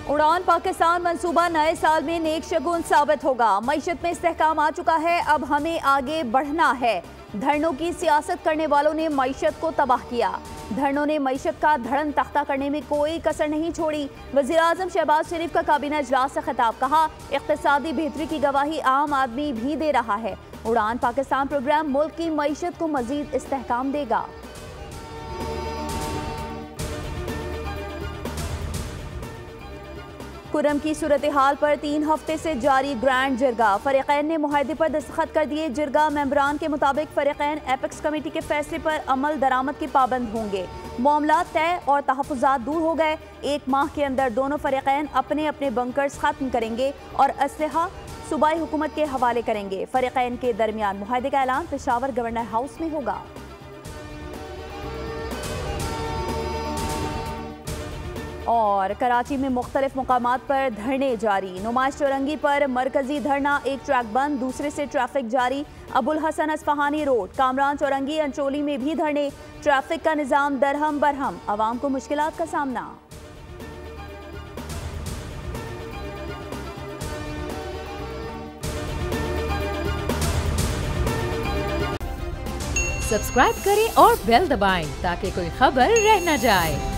उड़ान पाकिस्तान मंसूबा नए साल में नेक शगुन साबित होगा। मईशत में इस्तेहकाम आ चुका है, अब हमें आगे बढ़ना है। धरनों की सियासत करने वालों ने मईशत को तबाह किया। धरनों ने मईशत का धड़न तख्ता करने में कोई कसर नहीं छोड़ी। वज़ीर आज़म शहबाज शरीफ का काबीना इजलास से खिताब, कहा इक़्तिसादी बेहतरी की गवाही आम आदमी भी दे रहा है। उड़ान पाकिस्तान प्रोग्राम मुल्क की मईशत को मजीद इस्तेहकाम देगा। कुरम की सूरत हाल पर 3 हफ्ते से जारी ग्रैंड जिरगा। फरीकैन ने मुआहदे पर दस्तखत कर दिए। जिरगा मेंबरान के मुताबिक फरीकैन एपेक्स कमेटी के फैसले पर अमल दरामद के पाबंद होंगे। मामला तय और तहफ़्फ़ुज़ात दूर हो गए। 1 माह के अंदर दोनों फरीकैन अपने अपने बंकर्स खत्म करेंगे और असलहा सूबाई हुकूमत के हवाले करेंगे। फरीकैन के दरमियान मुआहदे का ऐलान पेशावर गवर्नर हाउस में होगा। और कराची में मुख्तलिफ मुकामात पर धरने जारी। नुमाइश चौरंगी पर मरकजी धरना, एक ट्रैक बंद, दूसरे से ट्रैफिक जारी। अबुल हसन अस्फहानी रोड, कामरान चौरंगी, अंचोली में भी धरने। ट्रैफिक का निज़ाम दरहम बरहम, आवाम को मुश्किलात का सामना। सब्सक्राइब करें और बेल दबाएं ताकि कोई खबर रह न जाए।